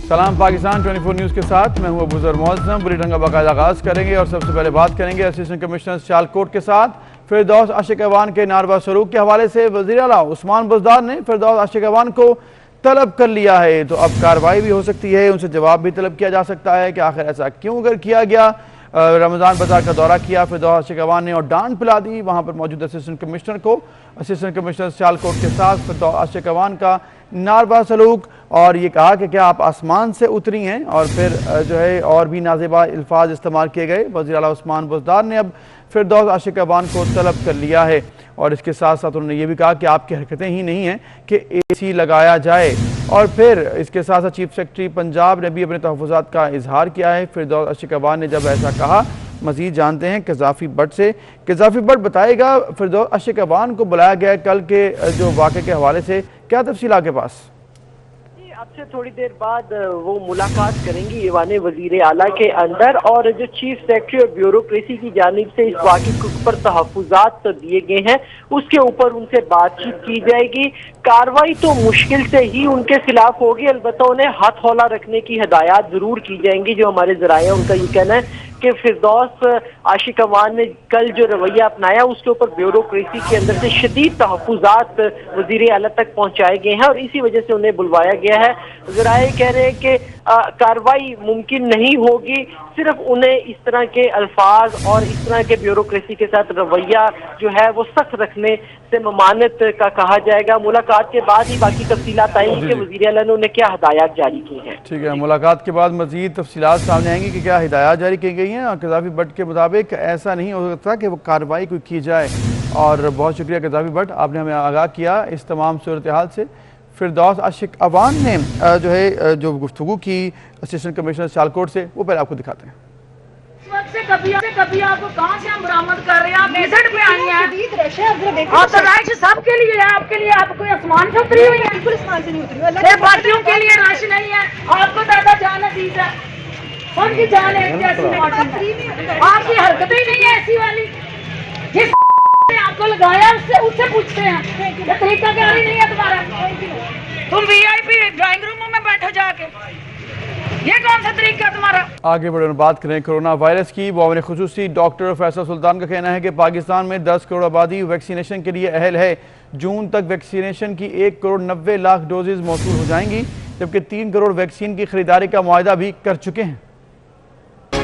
सलाम पाकिस्तान 24 न्यूज़ के साथ मैं हूं अबूजर मौजम। बुलेटिन का बाकायदा आगाज़ करेंगे और सबसे पहले बात करेंगे असिस्टेंट कमिश्नर सियालकोट के साथ फिरदौस आशिक अवान के नारवा सलूक के हवाले से। वज़ीर आला उस्मान बुज़दार ने फिरदौस आशिक अवान को तलब कर लिया है, तो अब कार्रवाई भी हो सकती है, उनसे जवाब भी तलब किया जा सकता है कि आखिर ऐसा क्यों अगर किया गया। रमज़ान बाजार का दौरा किया फिरदौस आशिक अवान ने और डांट पिला दी वहाँ पर मौजूद असिस्टेंट कमिश्नर को। असिस्टेंट कमिश्नर सियालकोट के साथ फिरदौस आशिक अवान का नारवा सलूक और ये कहा कि क्या आप आसमान से उतरी हैं, और फिर जो है और भी नाज़ेबा अल्फाज इस्तेमाल किए गए। वज़ीर आला उस्मान बुज़दार ने अब फिरदौस आशिक अवान को तलब कर लिया है और इसके साथ साथ उन्होंने ये भी कहा कि आपकी हरकतें ही नहीं हैं कि AC लगाया जाए। और फिर इसके साथ साथ चीफ सेक्रेटरी पंजाब ने भी अपने तहफ़्फ़ुज़ात का इजहार किया है फिरदौस आशिक अवान ने जब ऐसा कहा। मज़ीद जानते हैं कज़ाफ़ी भट्ट से। कज़ाफ़ी भट्ट बताएगा फिरदौस आशिक अवान को बुलाया गया कल के जो वाक़े के हवाले से क्या तफ़सील आपके पास? अब से थोड़ी देर बाद वो मुलाकात करेंगी ईवान वजीर आला के अंदर, और जो चीफ सेक्रेटरी और ब्यूरोक्रेसी की जानिब से इस वाक़े के ऊपर तहफ़्फ़ुज़ात दिए गए हैं उसके ऊपर उनसे बातचीत की जाएगी। कार्रवाई तो मुश्किल से ही उनके खिलाफ होगी, अलबत्ता उन्हें हाथ हौला रखने की हिदायत जरूर की जाएंगी। जो हमारे ज़राए उनका ये कहना है कि फिरदौस आशिक अवान ने कल जो रवैया अपनाया उसके ऊपर ब्यूरोक्रेसी के अंदर से शदीद तहफ़्फ़ुज़ात वज़ीर आला तक पहुँचाए गए हैं और इसी वजह से उन्हें बुलवाया गया है। ज़राए कह रहे हैं कि कार्रवाई मुमकिन नहीं होगी, सिर्फ उन्हें इस तरह के अल्फाज और इस तरह के ब्यूरोक्रेसी के साथ रवैया जो है वो सख्त रखने से ममानत का कहा जाएगा। मुलाकात के बाद ही बाकी तफसीलात आएंगी कि वज़ीर आला ने उन्हें क्या हिदायत जारी की है। ठीक है, मुलाकात के बाद मजीद तफसीलात सामने आएंगी कि क्या हिदायत जारी की गई हैं। और कज़ाफ़ी भट्ट के मुताबिक ऐसा नहीं हो सकता कि वो कार्रवाई कोई की जाए। और बहुत शुक्रिया कज़ाफ़ी भट्ट, आपने हमें आगाह किया इस तमाम सूरत हाल से। फिरदौस आशिक अवान ने जो है जो गुफ्तगू की असिस्टेंट कमिश्नर सियालकोट से, वो पहले आपको दिखाते हैं। कभी आपको कहाँ से हम बरामद कर रहे हैं, आप मेसट पे आई हैं। ऑथराइज सबके लिए है, आपके लिए आप कोई आसमान से उतरी हुई है? बिल्कुल आसमान से नहीं उतरी। पार्टियों के लिए रश नहीं है, आपको ज्यादा जान अजीज है। कौन की जान है आपकी हरकतें ही नहीं है ऐसी वाली। जिस आपको लगाया उससे पूछते हैं ये तरीका क्या नहीं है तुम्हारा। तुम VIP ड्राइंग रूम में बैठो जाके, ये कौन सा तरीका तुम्हारा। आगे बढ़े बात करें कोरोना वायरस की। मुआविन खुसूसी डॉक्टर फैसल सुल्तान का कहना है कि पाकिस्तान में 10 करोड़ आबादी वैक्सीनेशन के लिए अहल है। जून तक वैक्सीनेशन की 1 करोड़ 90 लाख डोजेज मौसूल हो जाएंगी, जबकि 3 करोड़ वैक्सीन की खरीदारी का मुआहदा भी कर चुके हैं।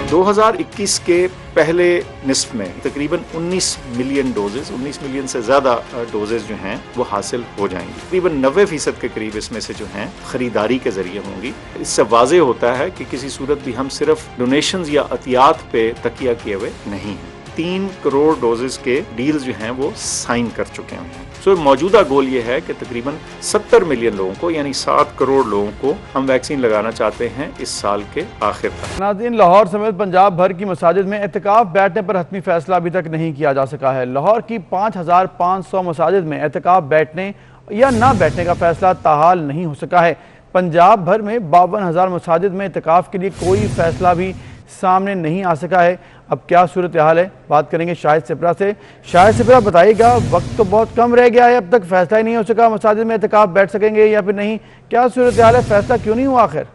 2021 के पहले निस्फ में तकरीबन 19 मिलियन डोजेज, 19 मिलियन से ज़्यादा डोजेज जो हैं वो हासिल हो जाएंगी। तकरीबन 90% के करीब इसमें से जो हैं खरीदारी के ज़रिए होंगी। इससे वाज़े होता है कि किसी सूरत भी हम सिर्फ डोनेशंस या अतियात पे तकिया किए हुए नहीं हैं। 3 करोड़ डोजेज के डील्स जो हैं वो साइन कर चुके हैं। सो मौजूदा गोल ये है कि तकरीबन 70 मिलियन लोगों को यानी 7 करोड़ लोगों को हम वैक्सीन लगाना चाहते हैं इस साल के आखिर तक। नाज़रीन, लाहौर समेत पंजाब भर की मसाजिद में एतकाफ बैठने पर हतमी फैसला अभी तक नहीं किया जा सका है। लाहौर की 5500 मसाजिद में एतकाफ बैठने या ना बैठने का फैसला ताहाल नहीं हो सका है। पंजाब भर में 52,000 मसाजिद में एतकाफ के लिए कोई फैसला भी सामने नहीं आ सका है। अब क्या सूरत हाल है, बात करेंगे शाहिद सिपरा से। शाहिद सिपरा बताइएगा, वक्त तो बहुत कम रह गया है, अब तक फैसला ही नहीं हो सका मसाजिद में एतकाफ बैठ सकेंगे या फिर नहीं, क्या सूरत हाल है, फैसला क्यों नहीं हुआ आखिर?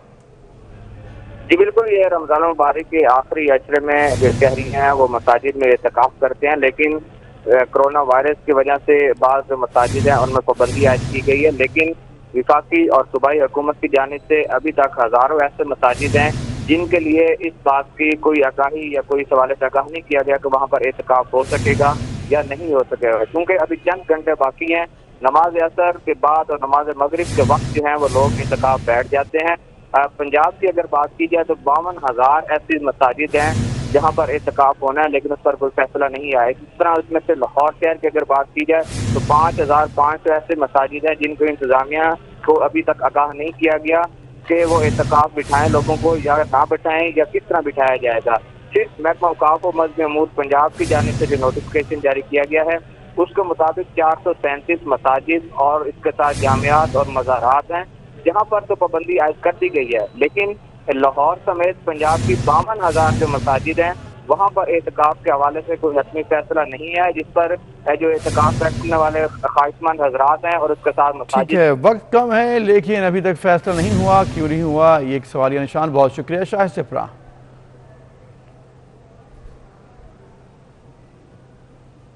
जी बिल्कुल, ये रमजान मुबारक के आखिरी अशरे में जो शहरी हैं वो मसाजिद में एतकाफ करते हैं, लेकिन कोरोना वायरस की वजह से बाज़ मसाजिद हैं उनमें पाबंदी आयद की गई है। लेकिन विफाकी और सूबाई हुकूमत की जानिब से अभी तक हज़ारों ऐसे मसाजिद हैं जिनके लिए इस बात की कोई आगाही या कोई सवाल आगाह नहीं किया गया कि वहाँ पर एतकाफ हो सकेगा या नहीं हो सकेगा, क्योंकि अभी चंद घंटे बाकी हैं। नमाज असर के बाद और नमाज मगरिब के वक्त जो है वो लोग एतकाफ बैठ जाते हैं। पंजाब की अगर बात की जाए तो 52,000 ऐसी मसाजिद हैं जहाँ पर एतकाफ होना है, लेकिन उस पर कोई फैसला नहीं आया। इस तरह उसमें से लाहौर शहर की अगर बात की जाए तो 5,500 ऐसे मसाजिद हैं जिनको इंतजामिया को अभी तक आगाह नहीं किया गया कि वो एतकाफ बिठाएं लोगों को या ना बिठाएं या किस तरह बिठाया जाएगा। सिर्फ महकमा औकाफ और मज़हब अमूर पंजाब की जानिब से जो नोटिफिकेशन जारी किया गया है उसके मुताबिक 437 मसाजिद और इसके साथ जामियात और मज़ारात हैं जहाँ पर तो पाबंदी आयद कर दी गई है। लेकिन लाहौर समेत पंजाब की 52,000 जो मसाजिद हैं वहाँ पर एहतिकाफ के हवाले से कोई हतमी फैसला नहीं है, जिस पर जो एहतिकाफ करने वाले ख्वाहिशमंद हजरात हैं और उसके साथ ठीक है, वक्त कम है लेकिन अभी तक फैसला नहीं हुआ, क्यों नहीं हुआ ये एक सवालिया निशान। बहुत शुक्रिया शाहिद सिफरा।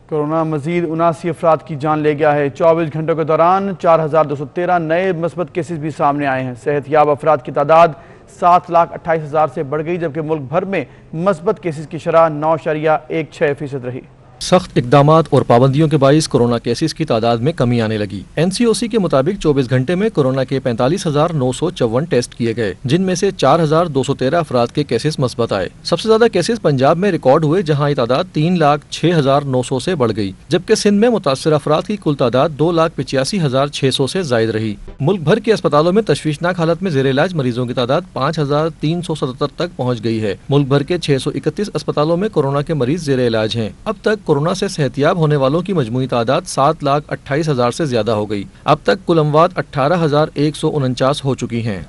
कोरोना मजीद 79 अफराद की जान ले गया है। 24 घंटों के दौरान 4213 नए मुस्बत केसेस भी सामने आए हैं। सेहतयाब अफराद की तादाद 7,28,000 से बढ़ गई, जबकि मुल्क भर में मुस्बत केसेस की शरह 9.16% रही। सख्त इकदामात और पाबंदियों के बाइस कोरोना केसेस की तादाद में कमी आने लगी। NCOC के मुताबिक 24 घंटे में कोरोना के 45,954 टेस्ट किए गए, जिनमें से 4,213 अफराद के केसेस मस्बत आए। सबसे ज्यादा केसेस पंजाब में रिकॉर्ड हुए, जहां ये तादाद 3,06,900 से बढ़ गई, जबकि सिंध में मुतासर अफराद की कुल तादाद 2,85,600 से जायद रही। मुल्क भर के अस्पतालों में तशवीशनाक हालत में जेर इलाज मरीजों की तादाद 5,377 तक पहुँच गई है। मुल्क भर के 631 अस्पतालों में कोरोना के मरीज जेर इलाज हैं। अब तक कोरोना से सेहतियाब होने वालों की मजमूई तादाद 7,28,000 से ज्यादा हो गई। अब तक कुल अमवात 18,149 हो चुकी हैं।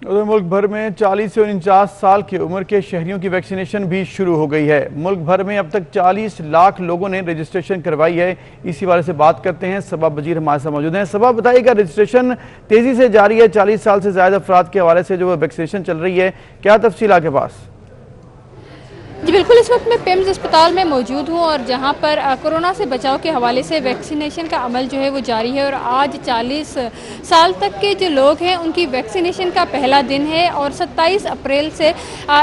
उधर मुल्क भर में 40 से 49 साल की उम्र के शहरियों की वैक्सीनेशन भी शुरू हो गई है। मुल्क भर में अब तक 40 लाख लोगों ने रजिस्ट्रेशन करवाई है। इसी बारे से बात करते हैं, सबा वजीर हमारे साथ मौजूद हैं। सबा, बताइएगा, रजिस्ट्रेशन तेजी से जारी है, 40 साल से ज्यादा अफराद के हवाले से जो वैक्सीनेशन चल रही है, क्या तफसील आपके पास? जी बिल्कुल, इस वक्त मैं पिम्स अस्पताल में मौजूद हूँ और जहाँ पर कोरोना से बचाव के हवाले से वैक्सीनेशन का अमल जो है वो जारी है। और आज 40 साल तक के जो लोग हैं उनकी वैक्सीनेशन का पहला दिन है और 27 अप्रैल से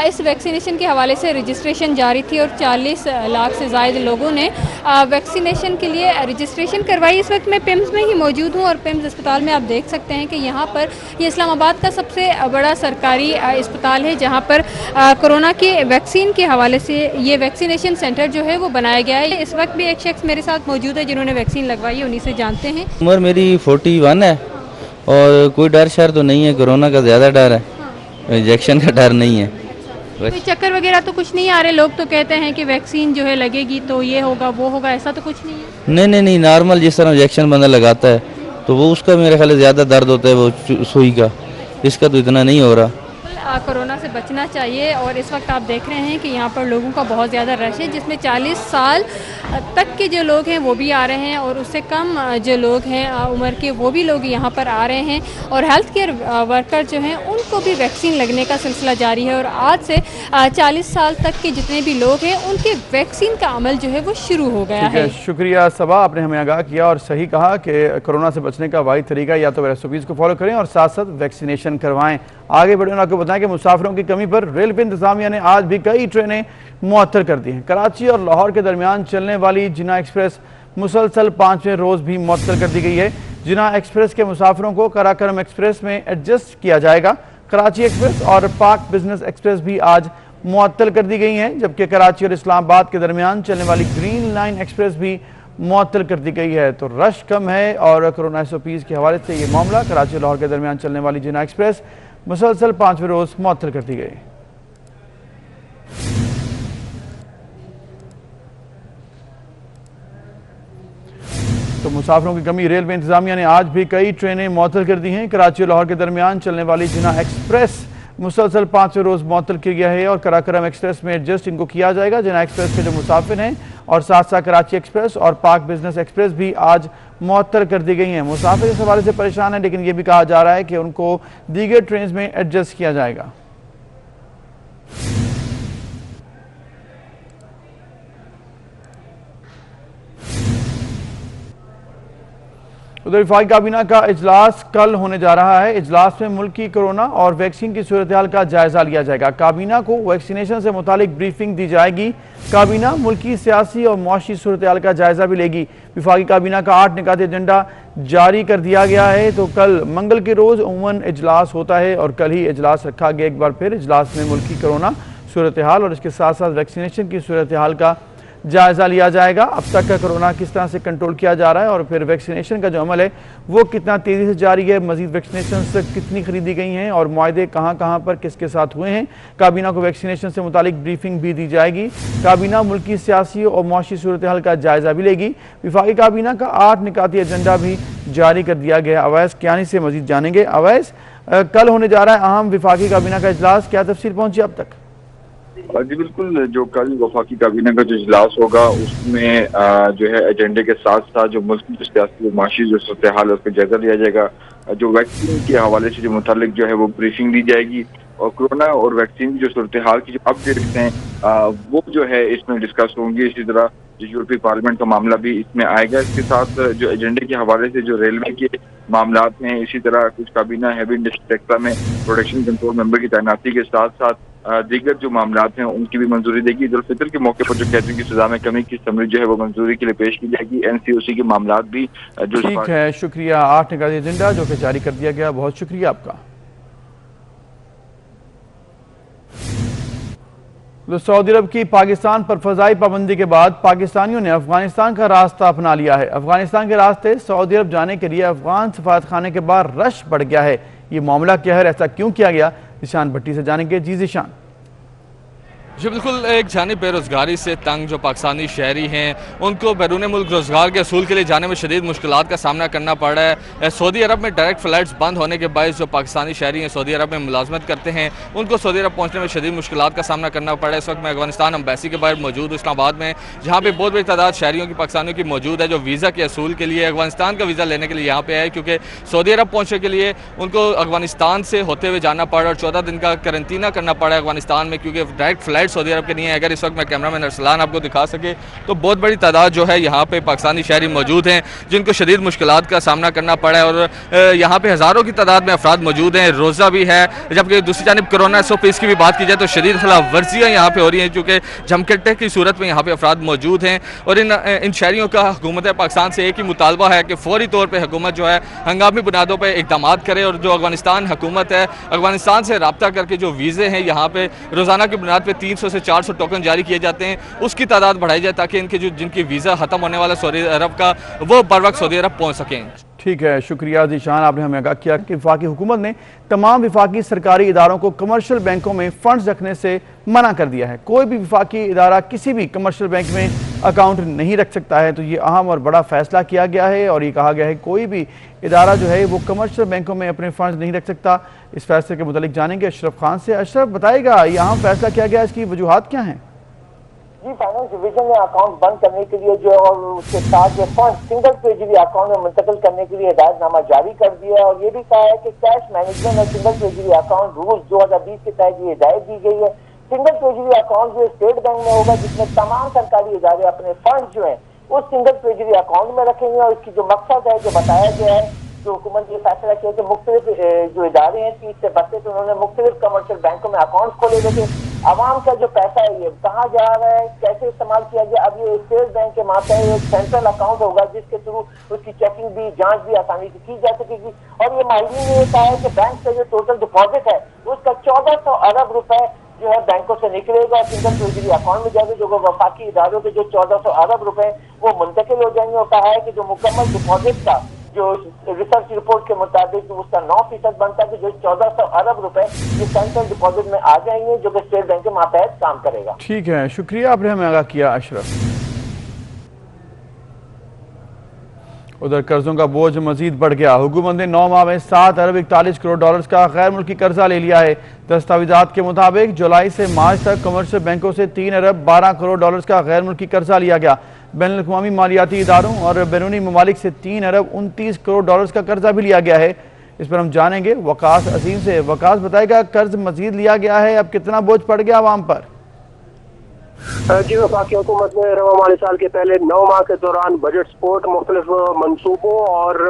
इस वैक्सीनेशन के हवाले से रजिस्ट्रेशन जारी थी और 40 लाख से ज़ायद लोगों ने वैक्सीनेशन के लिए रजिस्ट्रेशन करवाई। इस वक्त मैं पिम्स में ही मौजूद हूँ और पिम्स अस्पताल में आप देख सकते हैं कि यहाँ पर ये इस्लामाबाद का सबसे बड़ा सरकारी अस्पताल है, जहाँ पर कोरोना की वैक्सीन के हवाले से ये वैक्सीनेशन सेंटर जो है वो बनाया गया है। इस वक्त भी एक शख्स मेरे साथ मौजूद है जिन्होंने वैक्सीन लगवाई है, उन्हीं से जानते हैं। उम्र मेरी 41 है और कोई डर शर तो नहीं है, कोरोना का ज़्यादा डर है, इंजेक्शन का डर नहीं है। कोई चक्कर वगैरह तो कुछ नहीं आ रहे? लोग तो कहते हैं कि वैक्सीन जो है लगेगी तो ये होगा वो होगा, ऐसा तो कुछ नहीं है? नहीं, नॉर्मल जिस तरह इंजेक्शन बंदा लगाता है तो वो उसका मेरे ख्याल ज़्यादा दर्द होता है वो सुई का, इसका तो इतना नहीं हो रहा। कोरोना से बचना चाहिए और इस वक्त आप देख रहे हैं कि यहाँ पर लोगों का बहुत ज़्यादा रश है, जिसमें 40 साल तक के जो लोग हैं वो भी आ रहे हैं और उससे कम जो लोग हैं उम्र के वो भी लोग यहाँ पर आ रहे हैं और हेल्थ केयर वर्कर जो हैं उनको भी वैक्सीन लगने का सिलसिला जारी है। और आज से 40 साल तक के जितने भी लोग हैं उनके वैक्सीन का अमल जो है वो शुरू हो गया है। शुक्रिया सबा, आपने हमें आगाह किया और सही कहा कि कोरोना से बचने का वाहिद तरीका या तो SOPs को फॉलो करें और साथ साथ वैक्सीनेशन करवाएं। आगे बढ़े आपको बताएं कि मुसाफिरों की कमी पर रेलवे इंतजामिया ने आज भी कई ट्रेनें मुअत्तल कर दी हैं। कराची और लाहौर के दरमियान चलने वाली जिन्ना एक्सप्रेस मुसलसल 5वें रोज भी मुअत्तल कर दी गई है। जिन्ना एक्सप्रेस के मुसाफिरों को कराकरम एक्सप्रेस में एडजस्ट किया जाएगा। कराची एक्सप्रेस और पाक बिजनेस एक्सप्रेस भी आज मुअत्तल कर दी गई हैं, जबकि कराची और इस्लामाबाद के दरमियान चलने वाली ग्रीन लाइन एक्सप्रेस भी मुअत्तल कर दी गई है। तो रश कम है और कोरोना SOPs के हवाले से ये मामला कराची और लाहौर के दरमियान चलने वाली जिन्ना एक्सप्रेस मुसलसल 5वें रोज मुअत्तल कर दी गई। तो मुसाफिरों की कमी, रेलवे इंतजामिया ने आज भी कई ट्रेनें मुअत्तल कर दी हैं। कराची और लाहौर के दरमियान चलने वाली जिन्ना एक्सप्रेस मुसलसल 5वें रोज मुअत्तल किया गया है और कराकरम एक्सप्रेस में एडजस्ट इनको किया जाएगा। जिन्ना एक्सप्रेस के जो मुसाफिर हैं और साथ साथ कराची एक्सप्रेस और पाक बिजनेस एक्सप्रेस भी आज मुअत्तल कर दी गई हैं। मुसाफिर इस हवाले से परेशान है, लेकिन यह भी कहा जा रहा है कि उनको दीगर ट्रेन में एडजस्ट किया जाएगा। उधर वफाकी काबीना का इजलास कल होने जा रहा है। इजलास में मुल्क की कोरोना और वैक्सीन की सूरत हाल का जायजा लिया जाएगा। काबीना को वैक्सीनेशन से मुतालिक ब्रीफिंग दी जाएगी। काबीना मुल्क की सियासी और मुआशी सूरत हाल का जायजा भी लेगी। वफाकी काबीना का 8 निकाती एजेंडा जारी कर दिया गया है। तो कल मंगल के रोज उमूमन इजलास होता है और कल ही इजलास रखा गया। एक बार फिर इजलास में मुल्क की कोरोना सूरत हाल और इसके साथ साथ वैक्सीनेशन की सूरत हाल का जायजा लिया जाएगा। अब तक का कोरोना किस तरह से कंट्रोल किया जा रहा है और फिर वैक्सीनेशन का जो अमल है वो कितना तेजी से जारी है, मजीद वैक्सीनेशन से कितनी खरीदी गई हैं और मुआहदे कहां पर किसके साथ हुए हैं। काबीना को वैक्सीनेशन से मुतालिक ब्रीफिंग भी दी जाएगी। काबीना मुल्क की सियासी और मुआशी सूरत हाल का जायजा भी लेगी। वफाकी काबीना का 8 निकाती एजेंडा भी जारी कर दिया गया। अवैस कियानी से मजीद जानेंगे। अवैस, कल होने जा रहा है अहम वफाकी काबीना का इजलास, क्या तफसील पहुंची अब तक? जी बिल्कुल, जो कल वफाकी काबीना का जो इजलास होगा उसमें जो है एजेंडे के साथ साथ जो मुल्क की सियासी और माशी जो सूरत हाल है उसका जायजा लिया जाएगा। जो वैक्सीन के हवाले से जो मुतालिक जो है वो ब्रीफिंग दी जाएगी और कोरोना और वैक्सीन की जो सूरत हाल की जो अपडेट्स हैं वो जो है इसमें डिस्कस होंगी। इसी तरह जो यूरोपीय पार्लियामेंट का मामला भी इसमें आएगा। इसके साथ जो एजेंडे के हवाले से जो रेलवे के मामलात हैं, इसी तरह कुछ काबीना हैवी इंडस्ट्री सेक्टर में प्रोडक्शन कंट्रोल मेंबर की तैनाती के साथ साथ दीगर जो मामलात हैं उनकी भी मंजूरी देगी। ईद उल फितर के मौके पर जो कैदियों की सजा में कमी की समरी जो है वो मंजूरी के लिए पेश की जाएगी। एनसीओसी के मामलात भी जो ठीक है, शुक्रिया। 8 निकाली एजेंडा जो कि जारी कर दिया गया, बहुत शुक्रिया आपका। तो सऊदी अरब की पाकिस्तान पर फजाई पाबंदी के बाद पाकिस्तानियों ने अफगानिस्तान का रास्ता अपना लिया है। अफगानिस्तान के रास्ते सऊदी अरब जाने के लिए अफगान सफारतखाने के बाहर रश बढ़ गया है। ये मामला क्या है, ऐसा क्यों किया गया, ईशान भट्टी से जानेंगे। जी ईशान। जी बिल्कुल, एक जानिब बेरोज़गारी से तंग जो पाकिस्तानी शहरी हैं उनको बैरून मुल्क रोज़गार के असूल के लिए जाने में शदीद मुश्किलात का सामना करना पड़ रहा है। सऊदी अरब में डायरेक्ट फ़्लाइट्स बंद होने के बायस जो पाकिस्तानी शहरी हैं सऊदी अरब में मुलाजमत करते हैं उनको सऊदी अरब पहुँचने में शदीद मुश्किलात का सामना करना पड़ रहा है। इस वक्त मैं अफगानिस्तान एम्बेसी के बाहर मौजूद हूँ इस्लामाबाद में, जहाँ पर बहुत बड़ी तादाद शहरियों की पाकिस्तानियों की मौजूद है जो वीज़ा के असूल के लिए अफगानिस्तान का वीज़ा लेने के लिए यहाँ पे आए, क्योंकि सऊदी अरब पहुँचने के लिए उनको अफगानिस्तान से होते हुए जाना पड़ा और 14 दिन का करंतना करना पड़ा अफगानिस्तान में, क्योंकि डायरेक्ट फ़्लाइट सऊदी अरब के नहीं है। इस वक्त मैं कैमरामैन अरसलान आपको दिखा सके तो बहुत बड़ी तादाद जो है यहाँ पे पाकिस्तानी शहरी मौजूद हैं जिनको शदीद मुश्किलात का सामना करना पड़ा है और यहाँ पे हज़ारों की तादाद में अफराद मौजूद हैं। रोज़ा भी है, जबकि दूसरी जानिब कोरोना SOPs की भी बात की जाए तो शदीद खिलाफ वर्जियाँ यहाँ पे हो रही हैं, क्योंकि जमकट्टे की सूरत में यहाँ पे अफराद मौजूद हैं। और इन शहरियों का हुकूमत पाकिस्तान से एक ही मुतालबा है कि फौरी तौर पर हुकूमत जो है हंगामी बुनियादों पर इकदाम करे और जो अफगानिस्तान हुकूमत है अफगानिस्तान से रब्ता करके जो वीज़े हैं यहाँ पे रोज़ाना की बुनियाद पर 300 से 400 टोकन जारी किए जाते हैं, उसकी तादाद बढ़ाई जाए ताकि इनके जो जिनकी वीज़ा ख़त्म होने वाला सऊदी अरब का वो बर वक्त सऊदी अरब पहुँच सकें। ठीक है, शुक्रिया जीशान, आपने हमें आगाह किया कि वफाकी हुकूमत ने तमाम वफाकी सरकारी इदारों को कमर्शियल बैंकों में फंड्स रखने से मना कर दिया है। कोई भी वफाकी इदारा किसी भी कमर्शियल बैंक में अकाउंट नहीं रख सकता है। तो ये अहम और बड़ा फैसला किया गया है और ये कहा गया है कोई भी इदारा जो है वो कमर्शियल बैंकों में अपने फंड्स नहीं रख सकता। इस फैसले के मुतालिक जानेंगे अशरफ खान से। अशरफ, बताएगा ये अहम फैसला किया गया, इसकी वजूहात क्या हैं? जी, फाइनेंस डिवीजन ने अकाउंट बंद करने के लिए जो और उसके साथ जो फंड सिंगल ट्रेजरी अकाउंट में मुंतकिल करने के लिए हिदायतनामा जारी कर दिया है और ये भी कहा है कि कैश मैनेजमेंट और सिंगल ट्रेजरी अकाउंट रूल्स 2020 के तहत ये हिदायत दी गई है। सिंगल ट्रेजरी अकाउंट जो स्टेट बैंक में होगा जिसमें तमाम सरकारी इदारे अपने फंड जो है उस सिंगल ट्रेजरी अकाउंट में रखेंगे और इसकी जो मकसद है जो बताया गया है जो हुकूमत ने फैसला किया कि मुख्तलिफ जो इदारे हैं 30 से 32 तो उन्होंने मुख्तलिफ कमर्शियल बैंकों में अकाउंट खोले, लेकिन आवाम का जो पैसा है ये कहाँ जा रहा है, कैसे इस्तेमाल किया गया। अब ये स्टेट बैंक के मातहत एक सेंट्रल अकाउंट होगा जिसके थ्रू उसकी चेकिंग भी जांच भी आसानी से की जा सकेगी। और ये माहिरीन ने कहा है कि बैंक का जो टोटल डिपॉजिट है उसका 1400 अरब रुपए जो है बैंकों से निकलेगा, सिंगल ट्रेजरी अकाउंट में जाएगा, जो वफाकी इदारों के जो 1400 अरब रुपए वो मुंतकिल हो जाएंगे। और कहा है कि जो मुकम्मल डिपॉजिट का जो रिसर्च रिपोर्ट के मुताबिक उसका 9% बनता है, जो 1400 अरब रुपए ये सेंट्रल डिपॉजिट में आ जाएंगे जो कि स्टेट बैंक के मातहत काम करेगा। ठीक है, शुक्रिया, आपने हमें आगाह किया अशरफ। उधर कर्जों का बोझ मजीद बढ़ गया। हुकूमत ने 9 माह में 7 अरब 41 करोड़ डॉलर्स का गैर मुल्की कर्जा ले लिया है। दस्तावेजात के मुताबिक जुलाई से मार्च तक कमर्शियल बैंकों से 3 अरब 12 करोड़ डॉलर्स का गैर मुल्की कर्जा लिया गया। बैनुल अक़वामी मालियाती इदारों और बैरूनी ममालिक से 3 अरब 29 करोड़ डॉलर्स का कर्जा भी लिया गया है। इस पर हम जानेंगे वकास अजीम से। वकास, बताएगा कर्ज मजीद लिया गया है, अब कितना बोझ पड़ गया आवाम पर? जी, वफाकी हुकूमत ने रवा माली साल के पहले 9 माह के दौरान बजट सपोर्ट मुख्तलिफ मनसूबों और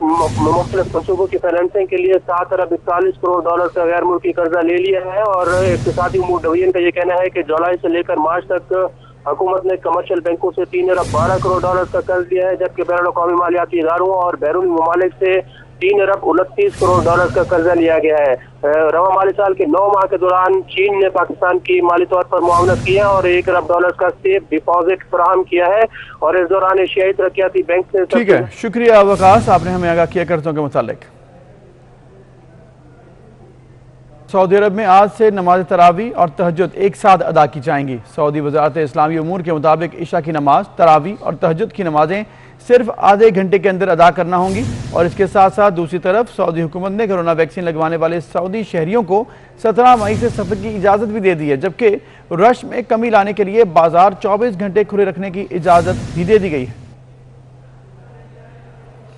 मुख्तलिफ मनसूबों की फाइनेंसिंग के लिए 7 अरब 41 करोड़ डॉलर का गैर मुल्की कर्जा ले लिया है। और इक़्तिसादी उमूर डिवीजन का ये कहना है कि जुलाई से लेकर मार्च तक हुकूमत ने कमर्शियल बैंकों से 3 अरब 12 करोड़ डॉलर का कर्ज लिया है, जबकि बैनुल अक़वामी मालियाती इदारों और बैरूनी ममालिक से 3 अरब 29 करोड़ डॉलर का कर्जा लिया गया है। रवा माली साल के 9 माह के दौरान चीन ने पाकिस्तान की माली तौर पर मुआवनत किया और 1 अरब डॉलर का सेफ डिपॉजिट फराहम किया है। और इस दौरान एशियाई तरक्याती बैंक से ठीक है, शुक्रिया वकास, आपने हमें आगाह किया कर्जों के मुतालिक। सऊदी अरब में आज से नमाज तरावी और तहज्जुद एक साथ अदा की जाएंगी। सऊदी वजारत इस्लामी उमूर के मुताबिक इशा की नमाज, तरावी और तहज्जुद की नमाजें सिर्फ आधे घंटे के अंदर अदा करना होंगी। और इसके साथ साथ दूसरी तरफ सऊदी हुकूमत ने कोरोना वैक्सीन लगवाने वाले सऊदी शहरियों को 17 मई से सफर की इजाज़त भी दे दी है, जबकि रश में कमी लाने के लिए बाजार 24 घंटे खुले रखने की इजाज़त भी दे दी गई है।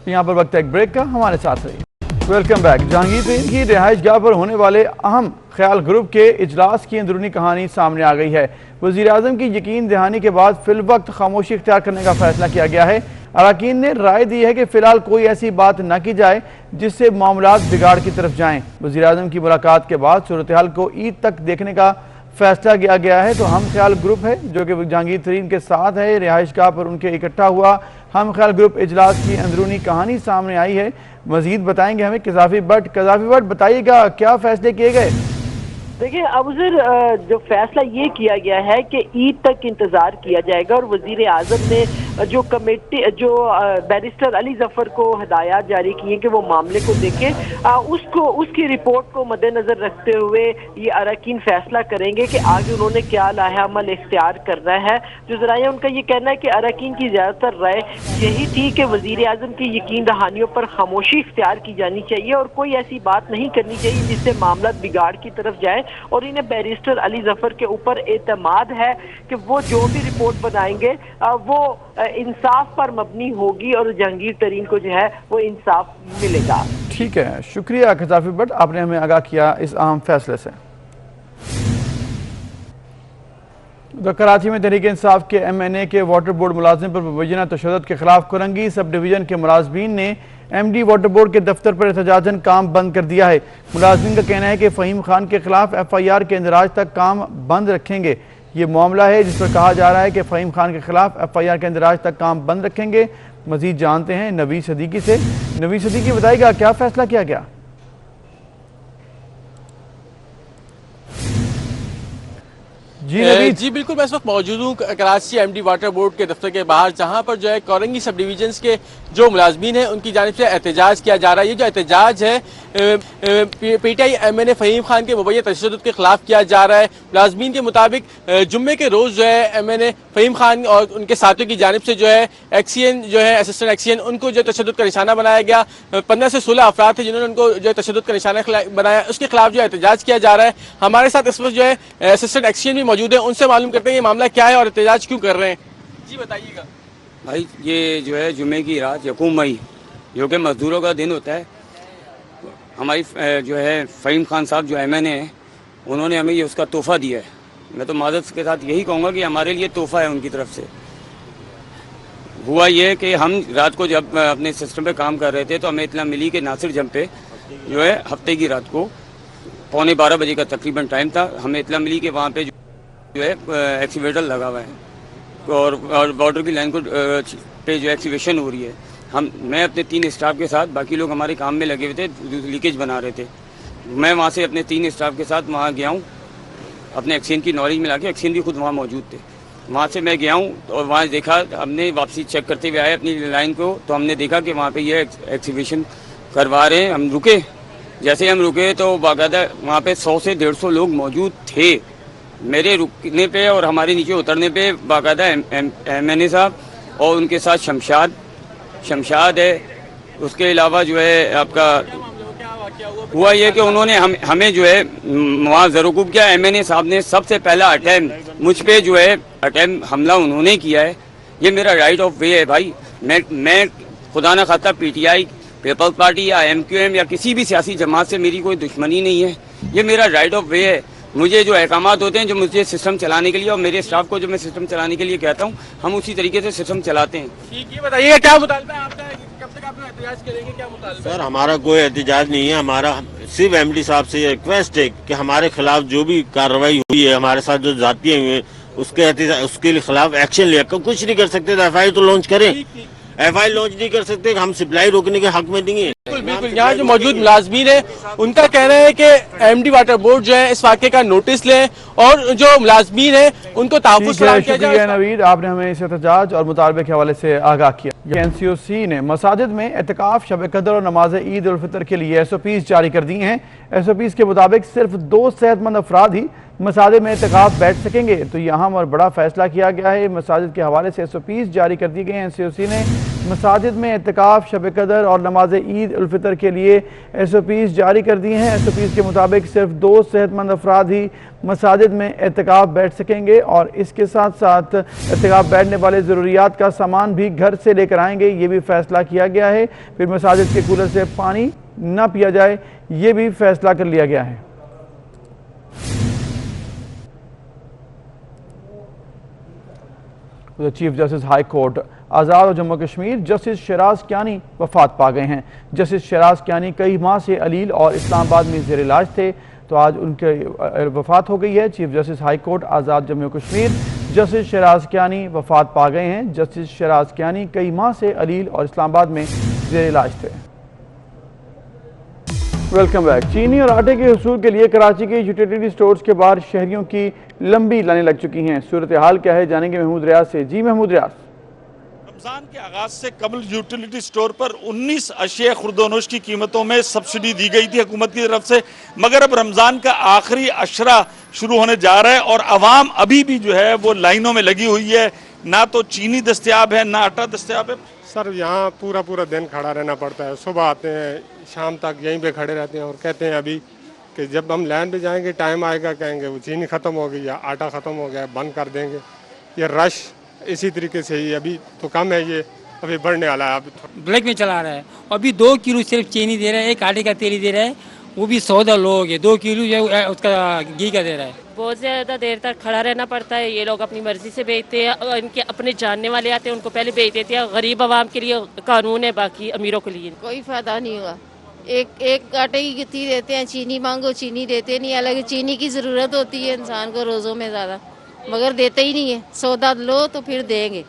यहाँ पर वक्त एक ब्रेक का, हमारे साथ रहिए। Welcome back. जहांगीर तरीन की रिहाइश गाह पर होने वाले अहम ख्याल ग्रुप के इजलास की अंदरूनी कहानी सामने आ गई है। वज़ीर आज़म की यकीन दहानी के बाद फिल वक्त खामोशी इख्तियार करने का फैसला किया गया है। अरकान ने राय दी है कि फिलहाल कोई ऐसी बात न की जाए जिससे मामलात बिगाड़ की तरफ जाएं। वज़ीर आज़म की मुलाकात के बाद सूरत हाल को ईद तक देखने का फैसला किया गया है। तो हम ख्याल ग्रुप है जो कि जहांगीर तरीन के साथ है, रिहाइश गाह पर उनके इकट्ठा हुआ हम ख्याल ग्रुप इजलास की अंदरूनी कहानी सामने आई है। मजीद बताएंगे हमें कज़ाफ़ी भट्ट, बताइएगा क्या फैसले किए गए? देखिए अबूज़र, जो फैसला ये किया गया है कि ईद तक इंतजार किया जाएगा और वजीर आज़म ने जो कमेटी बैरिस्टर अली जफर को हिदायत जारी की है कि वो मामले को देखें, उसकी रिपोर्ट को मद्देनजर रखते हुए ये अरकान फैसला करेंगे कि आगे उन्होंने क्या लाया अमल इख्तियार करना है। जो जराया उनका ये कहना है कि अरकान की ज़्यादातर राय यही थी कि वजीर आज़म की यकीन दहानियों पर खामोशी इख्तियार की जानी चाहिए और कोई ऐसी बात नहीं करनी चाहिए जिससे मामला बिगाड़ की तरफ जाए। और इन्हें बैरिस्टर अली जफर के ऊपर एतमाद है कि वो जो भी रिपोर्ट बनाएंगे वो इंसाफ पर मबनी होगी और जहांगीर तरीन को जो है वो इंसाफ मिलेगा। ठीक है, शुक्रिया कज़ाफ़ी भट्ट, आपने हमें आगाह किया इस अहम फैसले से। तो कराची में तहरीक इंसाफ के MNA के वाटर बोर्ड मुलाजिम पर मुबैना तशद्दुद के खिलाफ कोरंगी सब डिवीजन के मुलाजमीन ने MD वाटर बोर्ड के दफ्तर पर एहतजाजन काम बंद कर दिया है। मुलाजिमीन का कहना है कि फ़हीम खान के खिलाफ FIR के इंदराज तक काम बंद रखेंगे। ये मामला है जिस पर कहा जा रहा है कि फ़हीम खान के खिलाफ FIR के इंदराज तक काम बंद रखेंगे। मजीद जानते हैं नवीद सदीकी से। नवीद सदीकी, बताइएगा क्या फैसला किया गया? जी बिल्कुल, मैं इस वक्त मौजूद हूँ कराची MD वाटर बोर्ड के दफ्तर के बाहर, जहाँ पर जो है कोरंगी सब डिवीजन के जो मुलाजमीन हैं उनकी जानिब से एहतजाज किया जा रहा है। ये जो एहतजाज है PTI MNA फ़हीम खान के मुबैना तशद्दुद के खिलाफ किया जा रहा है। मुलाजमीन के मुताबिक जुम्मे के रोज़ जो है MNA फ़हीम खान और उनके साथियों की जानिब से जो है एक्सीएन जो है असिस्टेंट एक्सीएन उनको जो तशद्दुद का निशाना बनाया गया। 15 से 16 अफराद थे जिन्होंने उनको जो है तशद्दुद का निशाना बनाया, उसके खिलाफ जो एहतजाज किया जा रहा है। हमारे साथ इस वक्त जो है असिस्टेंट एक्सीएन भी मौजूद है, उनसे मालूम करते हैं ये मामला क्या है और एहतजाज क्यों कर रहे हैं। जी बताइएगा। भाई ये जो है जुम्मे की रात 1 मई जो कि मजदूरों का दिन होता है, हमारी जो है फ़हीम खान साहब जो MNA हैं उन्होंने हमें ये उसका तोहफ़ा दिया है। मैं तो माज़रत के साथ यही कहूँगा कि हमारे लिए तोहफ़ा है उनकी तरफ से। हुआ ये कि हम रात को जब अपने सिस्टम पे काम कर रहे थे तो हमें इतना मिली कि नासिर जंप पे जो है हफ्ते की रात को 11:15 बजे का तकरीबन टाइम था, हमें इतना मिली कि वहाँ पे जो है एक्सीवेटर लगा हुआ है और बॉर्डर की लाइन को पे जो एक्सीवेशन हो रही है। मैं अपने 3 स्टाफ के साथ, बाकी लोग हमारे काम में लगे हुए थे, लीकेज बना रहे थे। मैं वहाँ से अपने 3 स्टाफ के साथ वहाँ गया हूँ, अपने एक्सीन की नॉलेज में लाके, एक्सीन भी खुद वहाँ मौजूद थे। वहाँ से मैं गया हूँ और वहाँ देखा, हमने वापसी चेक करते हुए आए अपनी लाइन को, तो हमने देखा कि वहाँ पे ये एक्सीबिशन करवा रहे हैं। हम रुके, जैसे हम रुके तो बाकायदा वहाँ पे 100 से 150 लोग मौजूद थे। मेरे रुकने पे और हमारे नीचे उतरने पे बाकायदा MNA साहब और उनके साथ शमशाद है। उसके अलावा जो है आपका हुआ ये कि उन्होंने हमें जो है वहाँ ज़रूर किया। MNA साहब ने सबसे पहला अटैम्प्ट मुझ पे जो है हमला उन्होंने किया है। ये मेरा राइट ऑफ वे है भाई। मैं खुदा न खास्ता PTI, पीपल्स पार्टी या MQM या किसी भी सियासी जमात से मेरी कोई दुश्मनी नहीं है। ये मेरा राइट ऑफ वे है। मुझे जो अहकामात होते हैं जो मुझे सिस्टम चलाने के लिए और मेरे स्टाफ को जो मैं सिस्टम चलाने के लिए कहता हूँ, हम उसी तरीके से सिस्टम चलाते हैं। ठीक, ये बताइए क्या मुतालबा है आपका, कब तक आप एहतजाज करेंगे, क्या मुतालबा? सर हमारा कोई एहतजाज नहीं है, हमारा सिर्फ MD साहब से रिक्वेस्ट है कि हमारे खिलाफ जो भी कार्रवाई हुई है, हमारे साथ जो जाती हुई है उसके खिलाफ एक्शन लिया। कुछ नहीं कर सकते तो FIR तो लॉन्च करें। FIR लॉन्च नहीं कर सकते, हम सप्लाई रोकने के हक में नहीं है। बिल्कुल, यहाँ जो मौजूद मुलाजमीन है उनका कहना है कि MD वाटर बोर्ड जो है इस वाक़े का नोटिस ले और जो मुलाजमीन है उनको तहफ़्फ़ुज़ फराहम किया जाए। शुक्रिया नवीद, आपने हमें इस एहतजाज और मुतालबे के हवाले से आगाह किया। NCOC ने मसाजिद में एतकाफ, शब कदर और नमाज ईद उल फितर के लिए SOPs जारी कर दी हैं। SOPs के मुताबिक सिर्फ 2 सेहतमंद अफराद ही मसाजिद में एतकाफ बैठ सकेंगे। तो यहाँ और बड़ा फैसला किया गया है। मसाजिद के हवाले से SOPs जारी कर दी गई हैं। NCOC ने मसाजिद में एतकाफ, शब कदर और नमाज ईद उल फितर के लिए SOPs जारी कर दी हैं। SOPs के मुताबिक सिर्फ 2 सेहतमंद अफराद ही मसाजिद में एतकाफ बैठ सकेंगे और इसके साथ साथ एतकाफ बैठने वाले ज़रूरियात का सामान भी घर से लेकर आएंगे। ये भी फैसला किया गया है। फिर मसाजिद के कूलर से पानी न पिया जाए, ये भी फैसला कर लिया गया है। चीफ जस्टिस हाई कोर्ट आज़ाद और जम्मू कश्मीर जस्टिस शराज कियानी वफात पा गए हैं। जस्टिस शराज कियानी कई माह से अलील और इस्लामाबाद में ज़ेर इलाज थे, तो आज उनके वफात हो गई है। चीफ जस्टिस हाई कोर्ट आज़ाद जम्मू कश्मीर जस्टिस शराज कियानी वफात पा गए हैं। जस्टिस शराज कियानी कई माह से अलील और इस्लामाबाद में ज़ेर इलाज थे। Welcome back. चीनी और आटे के हुसूल के लिए कराची के यूटिलिटी स्टोर्स के बाहर शहरियों की लंबी लाइनें लग चुकी हैं। सूरत हाल क्या है, जानेंगे महमूद रियाज से। जी महमूद रियाज। रमजान के आगाज से कबल यूटिलिटी स्टोर पर 19 अशिया खुर्दोनोश की कीमतों में सब्सिडी दी गई थी हुकूमत की तरफ से, मगर अब रमजान का आखिरी अशरा शुरू होने जा रहा है और आवाम अभी भी जो है वो लाइनों में लगी हुई है। ना तो चीनी दस्तयाब है, ना आटा दस्तयाब है। सर यहाँ पूरा दिन खड़ा रहना पड़ता है। सुबह आते हैं, शाम तक यहीं पे खड़े रहते हैं और कहते हैं अभी कि जब हम लाइन पे जाएंगे टाइम आएगा, कहेंगे वो चीनी ख़त्म हो गई या आटा ख़त्म हो गया, बंद कर देंगे। ये रश इसी तरीके से ही अभी तो कम है, ये अभी बढ़ने वाला है। अभी ब्लैक में चला रहा है। अभी 2 किलो सिर्फ चीनी दे रहा है, 1 आटे का तेल दे रहा है, वो भी 14 लोग है। 2 किलो जो उसका घी का दे रहा है। बहुत ज़्यादा देर तक खड़ा रहना पड़ता है। ये लोग अपनी मर्जी से बेचते हैं और इनके अपने जानने वाले आते हैं, उनको पहले बेच देते हैं। गरीब आवाम के लिए कानून है, बाकी अमीरों के लिए कोई फायदा नहीं होगा। एक आटे की गिट्टी देते हैं, चीनी मांगो चीनी देते नहीं। अलग चीनी की ज़रूरत होती है इंसान को रोज़ों में ज़्यादा, मगर देते ही नहीं है। सौदा लो तो फिर देंगे।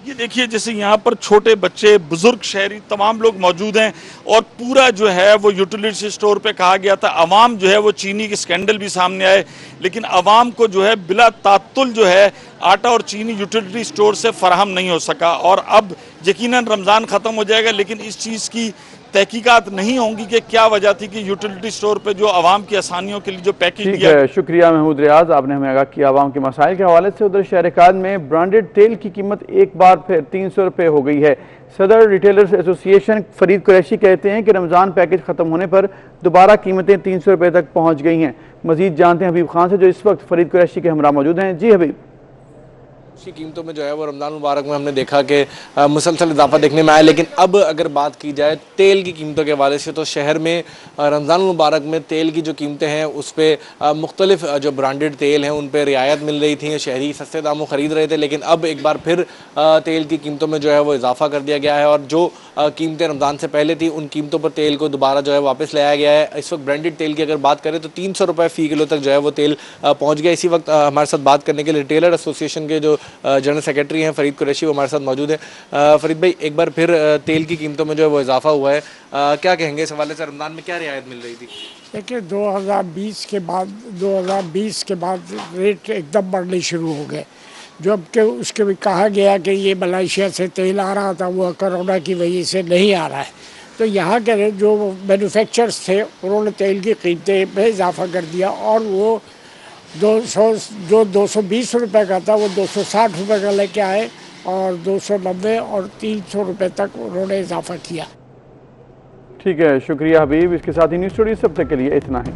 ये देखिए जैसे यहाँ पर छोटे बच्चे, बुजुर्ग, शहरी तमाम लोग मौजूद हैं और पूरा जो है वो यूटिलिटी स्टोर पे कहा गया था अवाम जो है वो चीनी की स्कैंडल भी सामने आए, लेकिन अवाम को जो है बिला तात्तुल जो है आटा और चीनी यूटिलिटी स्टोर से फराहम नहीं हो सका। और अब यकीनन रमज़ान ख़त्म हो जाएगा, लेकिन इस चीज़ की तहकीकात नहीं होंगी कि क्या वजह थी कि यूटिलिटी स्टोर पे जो आवाम की आसानियों के लिए जो पैकेज दिया है। शुक्रिया महमूद रियाज, आपने हमें आगाह किया आवाम के मसाइल के हवाले से। उधर शहर-ए-कायद में ब्रांडेड तेल की कीमत एक बार फिर 300 रुपये हो गई है। सदर रिटेलर्स एसोसिएशन फरीद कुरैशी कहते हैं कि रमज़ान पैकेज ख़त्म होने पर दोबारा कीमतें 300 रुपये तक पहुँच गई हैं। मजीद जानते हैं हबीब खान से, जो इस वक्त फरीद कुरैशी के हमरा मौजूद हैं। जी हबीब। की कीमतों में जो है वो रमज़ान मुबारक में हमने देखा कि मुसलसल इजाफा देखने में आया, लेकिन अब अगर बात की जाए तेल की कीमतों के हवाले से तो शहर में रमज़ान मुबारक में तेल की जो कीमतें हैं उस पर मुख्तलिफ जो ब्रांडेड तेल हैं उन पर रियायत मिल रही थी। शहरी सस्ते दामों ख़रीद रहे थे, लेकिन अब एक बार फिर तेल की कीमतों में जो है वो इजाफा कर दिया गया है और जो कीमतें रमज़ान से पहले थी उन कीमतों पर तेल को दोबारा जो है वापस लाया गया है। इस वक्त ब्रांडेड तेल की अगर बात करें तो 300 रुपये फ़ी किलो तक जो है वो तेल पहुँच गया। इसी वक्त हमारे साथ बात करने के लिए रिटेलर एसोसिएशन के जो जनरल सेक्रेटरी हैं फरीद कुरैशी, वो हमारे साथ मौजूद है। फरीद भाई, एक बार फिर तेल की कीमतों में जो है वो इजाफा हुआ है, क्या कहेंगे इस हवाले से? रमज़ान में क्या रियायत मिल रही थी? देखिए 2020 के बाद रेट एकदम बढ़ने शुरू हो गए, जबकि उसके भी कहा गया कि ये मलेशिया से तेल आ रहा था, वो कोरोना की वजह से नहीं आ रहा है। तो यहाँ के जो मैन्युफैक्चरर्स थे उन्होंने तेल की कीमतें में इजाफा कर दिया और वो 220 रुपये का था वो 260 रुपये का लेके आए और 290 और 300 रुपये तक उन्होंने इजाफा किया। ठीक है, शुक्रिया हबीब। इसके साथ ही न्यूज़ स्टूडियो सब तक के लिए इतना ही।